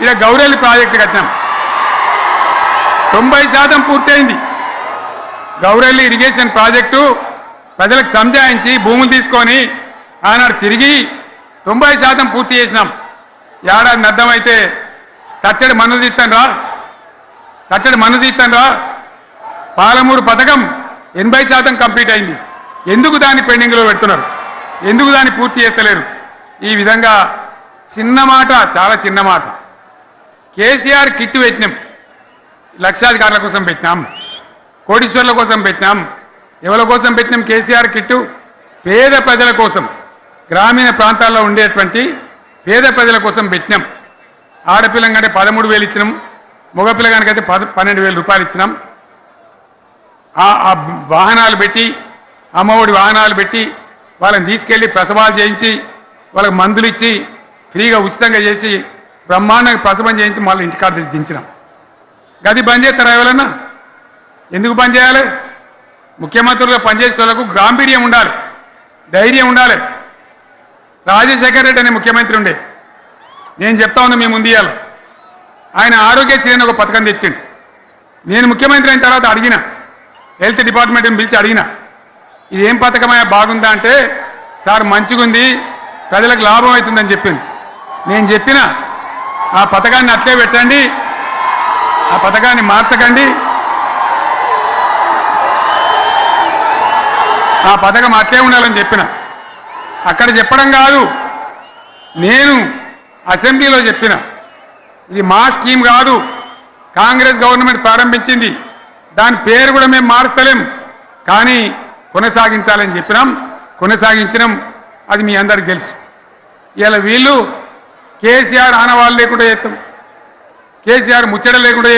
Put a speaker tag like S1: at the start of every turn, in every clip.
S1: ఇక్కడ గౌరెల్లి ప్రాజెక్టు కట్టినాం 90% పూర్తయింది. గౌరెల్లి ఇరిగేషన్ ప్రాజెక్టు ప్రజలకు సంజాయించి భూములు తీసుకొని ఆనాడు తిరిగి 90% పూర్తి చేసినాం. ఏడాది అర్థమైతే తట్టడి మన్ను తీస్తాను రా పాలమూరు పథకం 80% కంప్లీట్ అయింది. ఎందుకు దాన్ని పెండింగ్లో పెడుతున్నారు? ఎందుకు దాన్ని పూర్తి చేస్తలేరు? ఈ విధంగా చిన్న మాట, చాలా చిన్న మాట. కేసీఆర్ కిట్ పెట్టినాం, లక్షాధికారుల కోసం పెట్టినాం, కోటీశ్వర్ల కోసం పెట్టినాం. ఎవరి కోసం పెట్టినాం కేసీఆర్ కిట్టు? పేద ప్రజల కోసం, గ్రామీణ ప్రాంతాల్లో ఉండేటువంటి పేద ప్రజల కోసం పెట్టినాం. ఆడపిల్లగానే 13,000 ఇచ్చినాం, మగపిల్లగానికైతే 12,000 రూపాయలు ఇచ్చినాం. ఆ వాహనాలు పెట్టి, అమ్మఒడి వాహనాలు పెట్టి వాళ్ళని తీసుకెళ్ళి ప్రసవాలు చేయించి వాళ్ళకి మందులు ఇచ్చి ఫ్రీగా ఉచితంగా చేసి బ్రహ్మాండంగా ప్రసవం చేయించి మళ్ళీ ఇంటికాడ తెచ్చి దించినాం. గది బంద్ చేస్తారా ఎవరన్నా? ఎందుకు బంద్ చేయాలి? ముఖ్యమంత్రులుగా పనిచేసే వాళ్ళకు గాంభీర్యం ఉండాలి, ధైర్యం ఉండాలి. రాజశేఖర్ రెడ్డి అనే ముఖ్యమంత్రి ఉండే, నేను చెప్తా ఉన్నా మీ ముందు ఇయ్యాలి. ఆయన ఆరోగ్యశ్రీ అని ఒక పథకం తెచ్చిండు. నేను ముఖ్యమంత్రి అయిన తర్వాత అడిగిన, హెల్త్ డిపార్ట్మెంట్ని పిలిచి అడిగిన, ఇది ఏం పథకమయ్యా బాగుందా అంటే, సార్ మంచిగుంది, ప్రజలకు లాభం అవుతుందని చెప్పింది. నేను చెప్పిన ఆ పథకాన్ని అట్లే పెట్టండి, ఆ పథకాన్ని మార్చకండి, ఆ పథకం అట్లే ఉండాలని చెప్పిన. అక్కడ చెప్పడం కాదు, నేను అసెంబ్లీలో చెప్పిన, ఇది మా స్కీమ్ కాదు, కాంగ్రెస్ గవర్నమెంట్ ప్రారంభించింది, దాని పేరు కూడా మేము మారుస్తలేం, కానీ కొనసాగించాలని చెప్పినాం, కొనసాగించినాం. అది మీ అందరికి తెలుసు. ఇలా వీళ్ళు కేసీఆర్ ఆనవాళ్ళు లేకుండా చేస్తాం, కేసీఆర్ ముచ్చట లేకుండా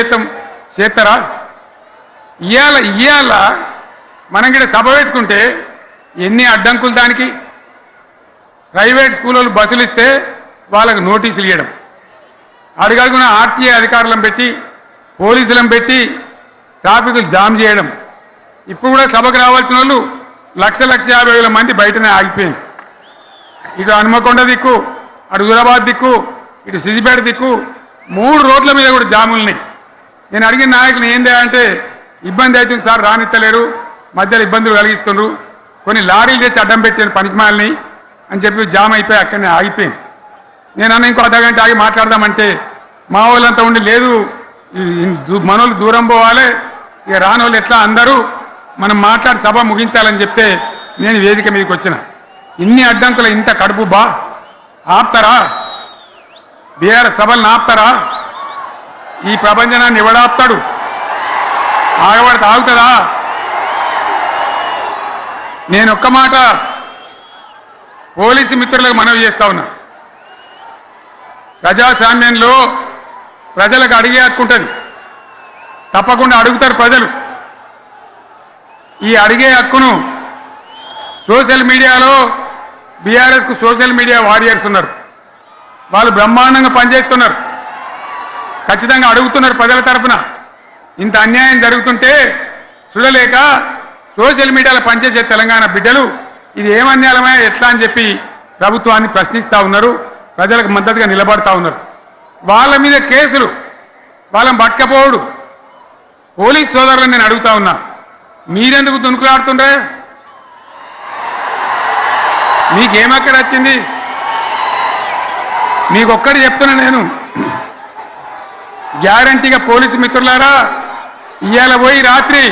S1: చేస్తారా? ఇవాళ మనం కూడా సభ పెట్టుకుంటే ఎన్ని అడ్డంకులు దానికి. ప్రైవేట్ స్కూళ్ళు బస్సులు ఇస్తే వాళ్ళకు నోటీసులు ఇవ్వడం, అడుగడుగున ఆర్టీఏ అధికారులను పెట్టి పోలీసులను పెట్టి ట్రాఫిక్లు జామ్ చేయడం. ఇప్పుడు కూడా సభకు రావాల్సిన వాళ్ళు 1,50,000 మంది బయటనే ఆగిపోయింది. ఇటు హనుమకొండ దిక్కు, అటు హుజరాబాద్ దిక్కు, ఇటు సిద్దిపేట దిక్కు 3 రోడ్ల మీద కూడా జాములున్నాయి. నేను అడిగిన నాయకులు ఏంది అంటే, ఇబ్బంది అవుతుంది సార్, రానిత్తలేరు, మధ్యలో ఇబ్బందులు కలిగిస్తున్నారు, కొన్ని లారీలు తెచ్చి అడ్డం పెట్టాను పనికిమాలని అని చెప్పి జామ్ అయిపోయి అక్కడనే ఆగిపోయింది. నేను అన్న ఇంకో అర్ధగంట ఆగి మాట్లాడదామంటే మా వాళ్ళంతా ఉండి, లేదు మనోళ్ళు దూరం పోవాలి, ఇక రానోళ్ళు ఎట్లా అందరూ మనం మాట్లాడి సభ ముగించాలని చెప్తే నేను వేదిక మీదకి వచ్చిన. ఇన్ని అడ్డంకులు, ఇంత కడుపు ఆపుతారా? బీఆర్ఎస్ సభలను ఆపుతారా? ఈ ప్రపంచనాన్ని ఎవడాపుతాడు? ఆగబడితే ఆగుతుందా? నేను ఒక్క మాట పోలీసు మిత్రులకు మనవి చేస్తా ఉన్నా. ప్రజాస్వామ్యంలో ప్రజలకు అడిగే హక్కు ఉంటుంది, తప్పకుండా అడుగుతారు ప్రజలు. ఈ అడిగే హక్కును సోషల్ మీడియాలో బీఆర్ఎస్కు సోషల్ మీడియా వారియర్స్ ఉన్నారు, వాళ్ళు బ్రహ్మాండంగా పనిచేస్తున్నారు, ఖచ్చితంగా అడుగుతున్నారు ప్రజల తరఫున. ఇంత అన్యాయం జరుగుతుంటే చూడలేక సోషల్ మీడియాలో పనిచేసే తెలంగాణ బిడ్డలు ఇది ఏమన్యాయమే ఎట్లా అని చెప్పి ప్రభుత్వాన్ని ప్రశ్నిస్తూ ఉన్నారు, ప్రజలకు మద్దతుగా నిలబడతా ఉన్నారు. వాళ్ళ మీద కేసులు, వాళ్ళని పట్టుకపోవడు. పోలీస్ సోదరులను నేను అడుగుతా ఉన్నా, మీరెందుకు దునుకులాడుతుండే? మీకేమక్కడ వచ్చింది? మీకొక్కటి చెప్తున్నా నేను, గ్యారంటీగా పోలీసు మిత్రులారా, ఇవాళ పోయి రాత్రి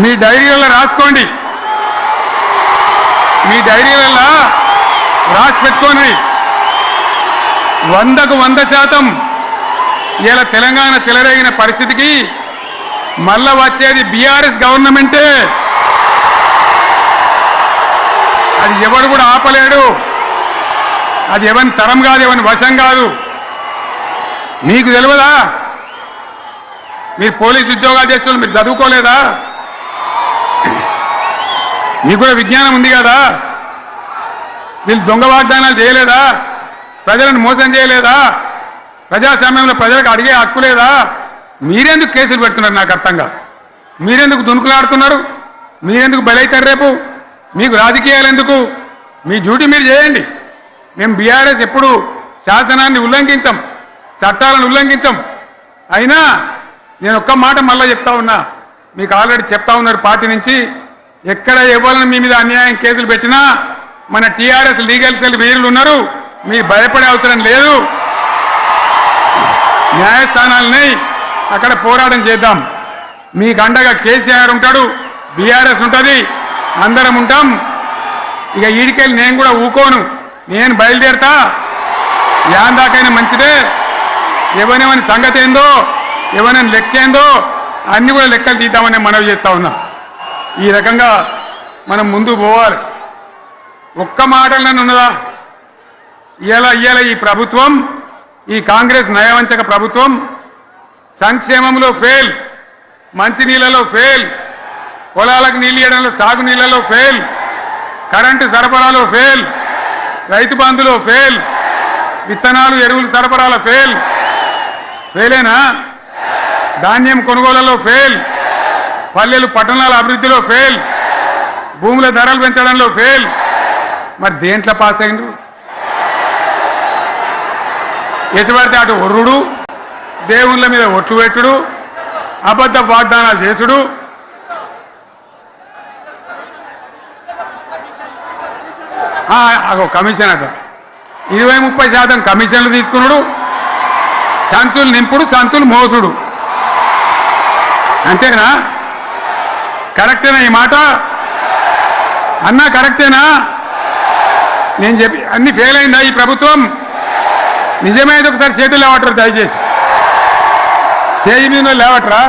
S1: మీ డైరీలలో రాసుకోండి, మీ డైరీలలో రాసి పెట్టుకోండి. 100కు 100% ఇలా తెలంగాణ చెలరేగిన పరిస్థితికి మళ్ళా వచ్చేది బీఆర్ఎస్ గవర్నమెంటే. అది ఎవరు కూడా ఆపలేడు, అది ఎవరి తరం కాదు, ఎవరి వశం కాదు. మీకు తెలియదా? మీరు పోలీసు ఉద్యోగాలు చేస్తున్నారు, మీరు చదువుకోలేదా? మీకు కూడా విజ్ఞానం ఉంది కదా? వీళ్ళు దొంగ వాగ్దానాలు చేయలేదా? ప్రజలను మోసం చేయలేదా? ప్రజాస్వామ్యంలో ప్రజలకు అడిగే హక్కు లేదా? మీరెందుకు కేసులు పెడుతున్నారు? నాకు అర్థం కాదు. మీరెందుకు దునుకులాడుతున్నారు? మీరెందుకు బలైతారు? రేపు మీకు రాజకీయాలు ఎందుకు? మీ డ్యూటీ మీరు చేయండి. మేము బీఆర్ఎస్ ఎప్పుడు శాసనాన్ని ఉల్లంఘించాం, చట్టాలను ఉల్లంఘించం. అయినా నేను ఒక్క మాట మళ్ళీ చెప్తా ఉన్నా, మీకు ఆల్రెడీ చెప్తా ఉన్నారు పార్టీ నుంచి, ఎక్కడ ఎవరిని మీ మీద అన్యాయం కేసులు పెట్టినా మన టీఆర్ఎస్ లీగల్ సెల్ వీరులు ఉన్నారు, మీకు భయపడే అవసరం లేదు. న్యాయస్థానాలని అక్కడ పోరాటం చేద్దాం. మీకు అండగా కేసీఆర్ ఉంటాడు, బీఆర్ఎస్ ఉంటుంది, అందరం ఉంటాం. ఇక ఈడికెళ్ళి నేను కూడా ఊకోను, నేను బయలుదేరుతా. యాన్ దాకైనా మంచిదే. ఎవరెవరి సంగతి ఏందో, ఎవరైనా లెక్క ఏందో అన్ని కూడా లెక్కలు తీద్దామని మనవి చేస్తా ఉన్నా. ఈ రకంగా మనం ముందు పోవాలి. ఒక్క మాటలను ఉన్నదా? ఇవాళ ఈ ప్రభుత్వం, ఈ కాంగ్రెస్ నయవంచక ప్రభుత్వం సంక్షేమంలో ఫెయిల్, మంచినీళ్ళలో ఫెయిల్, పొలాలకు నీళ్ళు ఇవ్వడంలో సాగునీళ్ళలో ఫెయిల్, కరెంటు సరఫరాలో ఫెయిల్, రైతు బంధులో ఫెయిల్, విత్తనాలు ఎరువులు సరఫరాలో ఫెయిలేనా? ధాన్యం కొనుగోలులో ఫెయిల్, పల్లెలు పట్టణాల అభివృద్ధిలో ఫెయిల్, భూముల ధరలు పెంచడంలో ఫెయిల్. మరి దేంట్లో పాస్ అయిండు? ఎటుపడితే అటు ఒర్రుడు, దేవుళ్ళ మీద ఒట్లు పెట్టుడు, అబద్ధ వాగ్దానాలు చేసుడు. అగో కమిషన్ అట 20-30% కమిషన్లు తీసుకున్నాడు, సంచులు నింపుడు, సంచులు మోసుడు. అంతేనా? కరెక్టేనా ఈ మాట అన్నా? కరెక్టేనా? నేను చెప్పి అన్ని ఫెయిల్ అయిందా ఈ ప్రభుత్వం? నిజమైతే ఒకసారి చేతులు లేవట్రా, దయచేసి స్టేజ్ మీద లేవట్రా.